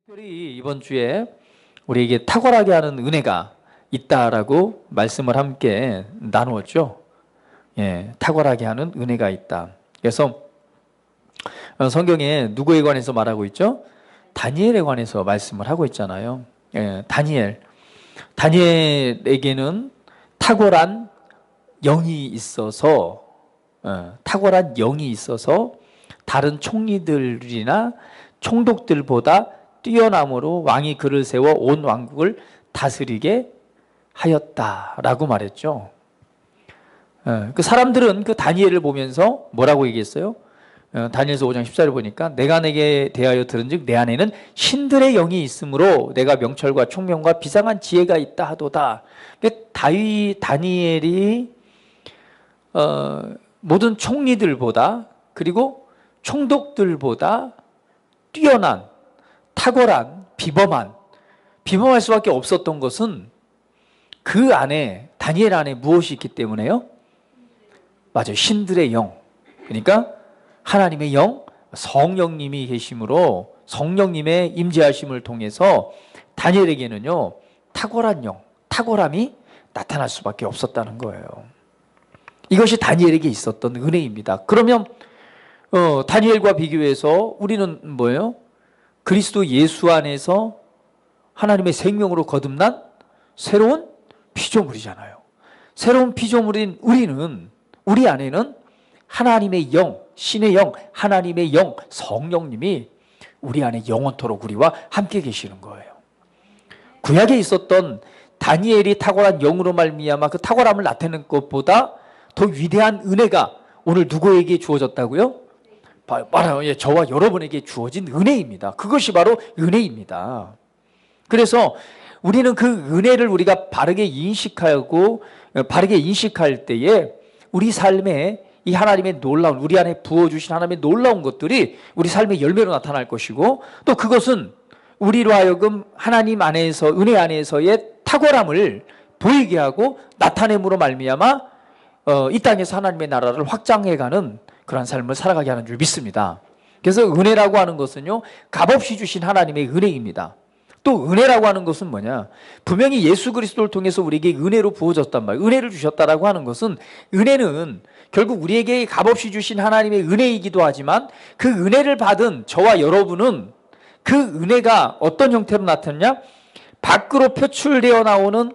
특별히 이번 주에 우리에게 탁월하게 하는 은혜가 있다라고 말씀을 함께 나누었죠. 예, 탁월하게 하는 은혜가 있다. 그래서 성경에 누구에 관해서 말하고 있죠? 다니엘에 관해서 말씀을 하고 있잖아요. 예, 다니엘에게는 탁월한 영이 있어서 다른 총리들이나 총독들보다 뛰어남으로 왕이 그를 세워 온 왕국을 다스리게 하였다라고 말했죠. 그 사람들은 그 다니엘을 보면서 뭐라고 얘기했어요? 다니엘서 5장 14절 보니까 내가 내게 대하여 들은즉 내 안에는 신들의 영이 있으므로 내가 명철과 총명과 비상한 지혜가 있다 하도다. 다니엘이 모든 총리들보다 그리고 총독들보다 뛰어난 탁월한 비범할 수밖에 없었던 것은 그 안에 다니엘 안에 무엇이 있기 때문에요? 맞아요. 신들의 영. 그러니까 하나님의 영, 성령님이 계심으로 성령님의 임재하심을 통해서 다니엘에게는요 탁월한 영, 탁월함이 나타날 수밖에 없었다는 거예요. 이것이 다니엘에게 있었던 은혜입니다. 그러면 다니엘과 비교해서 우리는 뭐예요? 그리스도 예수 안에서 하나님의 생명으로 거듭난 새로운 피조물이잖아요. 새로운 피조물인 우리 안에는 하나님의 영, 신의 영, 하나님의 영, 성령님이 우리 안에 영원토록 우리와 함께 계시는 거예요. 구약에 있었던 다니엘이 탁월한 영으로 말미암아 그 탁월함을 나타내는 것보다 더 위대한 은혜가 오늘 누구에게 주어졌다고요? 바로 저와 여러분에게 주어진 은혜입니다. 그것이 바로 은혜입니다. 그래서 우리는 그 은혜를 우리가 바르게 인식할 때에 우리 삶에 이 하나님의 놀라운, 우리 안에 부어주신 하나님의 놀라운 것들이 우리 삶의 열매로 나타날 것이고, 또 그것은 우리로 하여금 하나님 안에서, 은혜 안에서의 탁월함을 보이게 하고 나타냄으로 말미암아 이 땅에서 하나님의 나라를 확장해가는 그런 삶을 살아가게 하는 줄 믿습니다. 그래서 은혜라고 하는 것은요 값없이 주신 하나님의 은혜입니다. 또 은혜라고 하는 것은 뭐냐? 분명히 예수 그리스도를 통해서 우리에게 은혜로 부어졌단 말이에요. 은혜를 주셨다라고 하는 것은, 은혜는 결국 우리에게 값없이 주신 하나님의 은혜이기도 하지만 그 은혜를 받은 저와 여러분은 그 은혜가 어떤 형태로 나타나냐? 밖으로 표출되어 나오는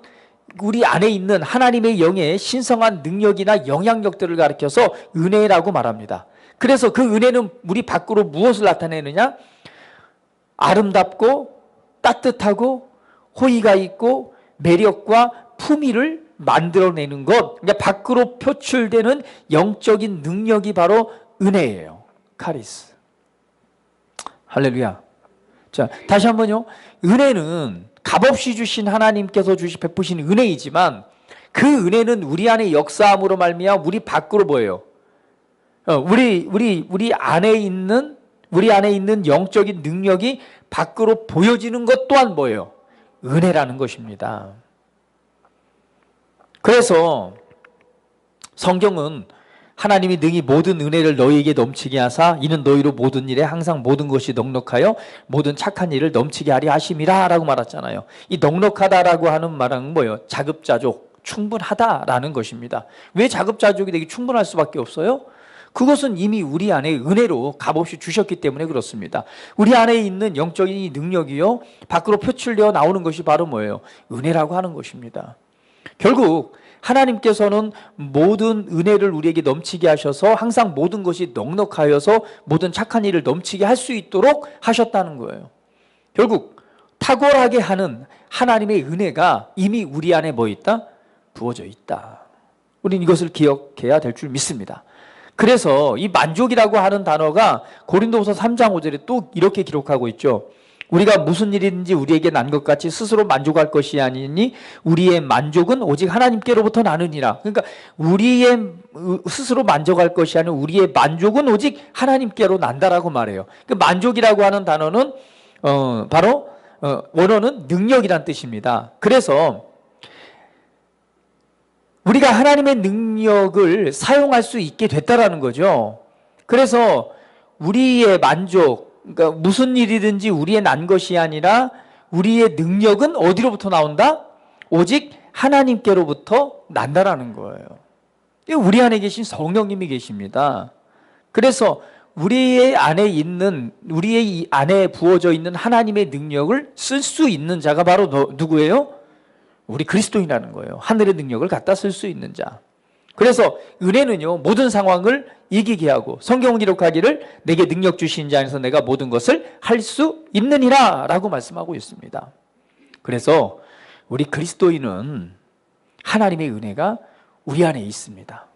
우리 안에 있는 하나님의 영의 신성한 능력이나 영향력들을 가리켜서 은혜라고 말합니다. 그래서 그 은혜는 우리 밖으로 무엇을 나타내느냐? 아름답고 따뜻하고 호의가 있고 매력과 품위를 만들어내는 것, 그러니까 밖으로 표출되는 영적인 능력이 바로 은혜예요. 카리스. 할렐루야. 자, 다시 한번요. 은혜는 값없이 주신 하나님께서 베푸신 은혜이지만 그 은혜는 우리 안에 역사함으로 말미암아 우리 밖으로 뭐예요? 우리 안에 있는 영적인 능력이 밖으로 보여지는 것 또한 뭐예요? 은혜라는 것입니다. 그래서 성경은 하나님이 능히 모든 은혜를 너희에게 넘치게 하사 이는 너희로 모든 일에 항상 모든 것이 넉넉하여 모든 착한 일을 넘치게 하리 하심이라 라고 말했잖아요. 이 넉넉하다라고 하는 말은 뭐예요? 자급자족, 충분하다라는 것입니다. 왜 자급자족이 되게 충분할 수밖에 없어요? 그것은 이미 우리 안에 은혜로 값없이 주셨기 때문에 그렇습니다. 우리 안에 있는 영적인 능력이요 밖으로 표출되어 나오는 것이 바로 뭐예요? 은혜라고 하는 것입니다. 결국 하나님께서는 모든 은혜를 우리에게 넘치게 하셔서 항상 모든 것이 넉넉하여서 모든 착한 일을 넘치게 할 수 있도록 하셨다는 거예요. 결국 탁월하게 하는 하나님의 은혜가 이미 우리 안에 뭐 있다? 부어져 있다. 우리는 이것을 기억해야 될 줄 믿습니다. 그래서 이 만족이라고 하는 단어가 고린도후서 3장 5절에 또 이렇게 기록하고 있죠. 우리가 무슨 일이든지 우리에게 난 것 같이 스스로 만족할 것이 아니니 우리의 만족은 오직 하나님께로부터 나느니라. 그러니까 우리의 스스로 만족할 것이 아니라 우리의 만족은 오직 하나님께로 난다라고 말해요. 그 만족이라고 하는 단어는 바로 원어는 능력이란 뜻입니다. 그래서 우리가 하나님의 능력을 사용할 수 있게 됐다라는 거죠. 그래서 우리의 만족, 그러니까 무슨 일이든지 우리의 난 것이 아니라 우리의 능력은 어디로부터 나온다? 오직 하나님께로부터 난다라는 거예요. 우리 안에 계신 성령님이 계십니다. 그래서 우리의 안에 부어져 있는 하나님의 능력을 쓸 수 있는 자가 바로 누구예요? 우리 그리스도인이라는 거예요. 하늘의 능력을 갖다 쓸 수 있는 자. 그래서 은혜는요, 모든 상황을 이기게 하고, 성경은 기록하기를 내게 능력 주신 자 안에서 내가 모든 것을 할 수 있느니라 라고 말씀하고 있습니다. 그래서 우리 그리스도인은 하나님의 은혜가 우리 안에 있습니다.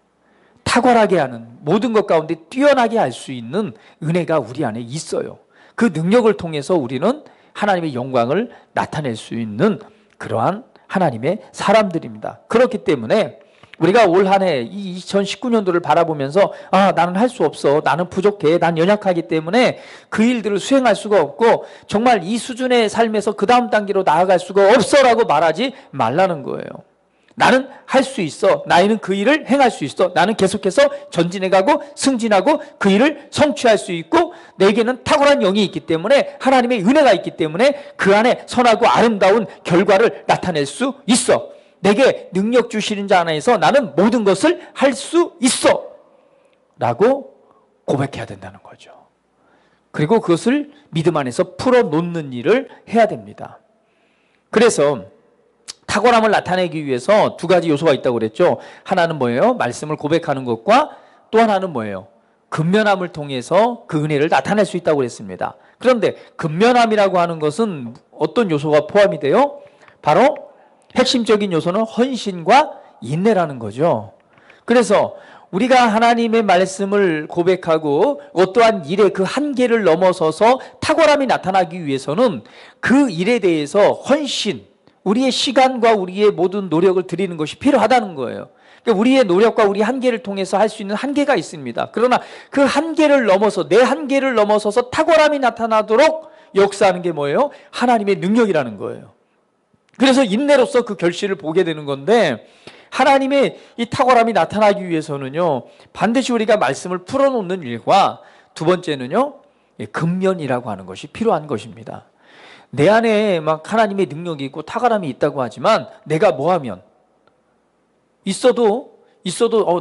탁월하게 하는, 모든 것 가운데 뛰어나게 할 수 있는 은혜가 우리 안에 있어요. 그 능력을 통해서 우리는 하나님의 영광을 나타낼 수 있는 그러한 하나님의 사람들입니다. 그렇기 때문에 우리가 올 한 해 2019년도를 바라보면서 나는 할 수 없어, 나는 부족해, 난 연약하기 때문에 그 일들을 수행할 수가 없고 정말 이 수준의 삶에서 그 다음 단계로 나아갈 수가 없어 라고 말하지 말라는 거예요. 나는 할 수 있어, 나이는 그 일을 행할 수 있어, 나는 계속해서 전진해가고 승진하고 그 일을 성취할 수 있고 내게는 탁월한 영이 있기 때문에, 하나님의 은혜가 있기 때문에 그 안에 선하고 아름다운 결과를 나타낼 수 있어. 내게 능력 주시는 자 안에서 나는 모든 것을 할 수 있어 라고 고백해야 된다는 거죠. 그리고 그것을 믿음 안에서 풀어놓는 일을 해야 됩니다. 그래서 탁월함을 나타내기 위해서 두 가지 요소가 있다고 그랬죠. 하나는 뭐예요? 말씀을 고백하는 것과 또 하나는 뭐예요? 근면함을 통해서 그 은혜를 나타낼 수 있다고 그랬습니다. 그런데 근면함이라고 하는 것은 어떤 요소가 포함이 돼요? 바로 핵심적인 요소는 헌신과 인내라는 거죠. 그래서 우리가 하나님의 말씀을 고백하고 어떠한 일의 그 한계를 넘어서서 탁월함이 나타나기 위해서는 그 일에 대해서 헌신, 우리의 시간과 우리의 모든 노력을 드리는 것이 필요하다는 거예요. 그러니까 우리의 노력과 우리 한계를 통해서 할 수 있는 한계가 있습니다. 그러나 그 한계를 넘어서, 내 한계를 넘어서서 탁월함이 나타나도록 역사하는 게 뭐예요? 하나님의 능력이라는 거예요. 그래서 인내로서 그 결실을 보게 되는 건데, 하나님의 이 탁월함이 나타나기 위해서는요, 반드시 우리가 말씀을 풀어놓는 일과 두 번째는요, 근면이라고 하는 것이 필요한 것입니다. 내 안에 막 하나님의 능력이 있고 탁월함이 있다고 하지만 내가 뭐하면 있어도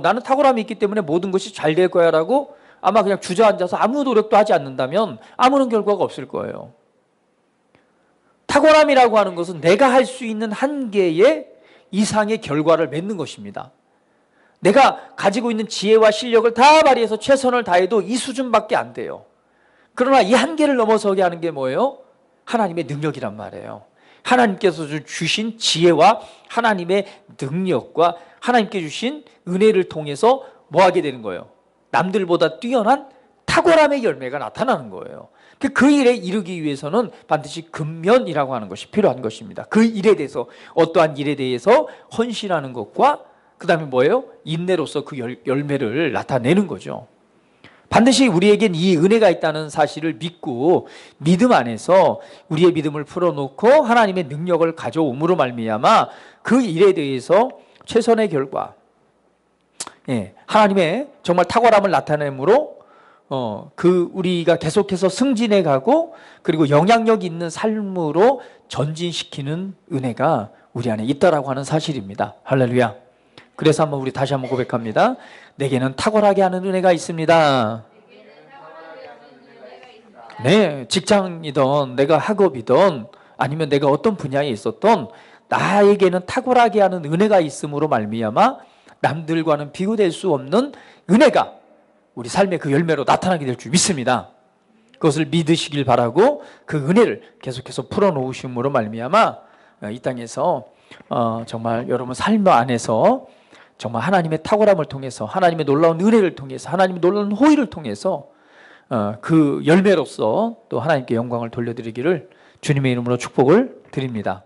나는 탁월함이 있기 때문에 모든 것이 잘 될 거야 라고 아마 그냥 주저앉아서 아무 노력도 하지 않는다면 아무런 결과가 없을 거예요. 탁월함이라고 하는 것은 내가 할 수 있는 한계의 이상의 결과를 맺는 것입니다. 내가 가지고 있는 지혜와 실력을 다 발휘해서 최선을 다해도 이 수준밖에 안 돼요. 그러나 이 한계를 넘어서게 하는 게 뭐예요? 하나님의 능력이란 말이에요. 하나님께서 주신 지혜와 하나님의 능력과 하나님께 주신 은혜를 통해서 뭐 하게 되는 거예요? 남들보다 뛰어난 탁월함의 열매가 나타나는 거예요. 그 일에 이르기 위해서는 반드시 근면이라고 하는 것이 필요한 것입니다. 그 일에 대해서, 어떠한 일에 대해서 헌신하는 것과 그 다음에 뭐예요? 인내로서 그 열매를 나타내는 거죠. 반드시 우리에겐 이 은혜가 있다는 사실을 믿고 믿음 안에서 우리의 믿음을 풀어놓고 하나님의 능력을 가져옴으로 말미암아 그 일에 대해서 최선의 결과, 하나님의 정말 탁월함을 나타내므로 우리가 계속해서 승진해 가고 그리고 영향력 있는 삶으로 전진시키는 은혜가 우리 안에 있다라고 하는 사실입니다. 할렐루야. 그래서 한번 우리 다시 한번 고백합니다. 내게는 탁월하게 하는 은혜가 있습니다. 네, 직장이든 내가 학업이든 아니면 내가 어떤 분야에 있었던 나에게는 탁월하게 하는 은혜가 있음으로 말미암아 남들과는 비교될 수 없는 은혜가 우리 삶의 그 열매로 나타나게 될 줄 믿습니다. 그것을 믿으시길 바라고 그 은혜를 계속해서 풀어놓으심으로 말미암아 이 땅에서 정말 여러분 삶 안에서 정말 하나님의 탁월함을 통해서, 하나님의 놀라운 은혜를 통해서, 하나님의 놀라운 호의를 통해서 그 열매로서 또 하나님께 영광을 돌려드리기를 주님의 이름으로 축복을 드립니다.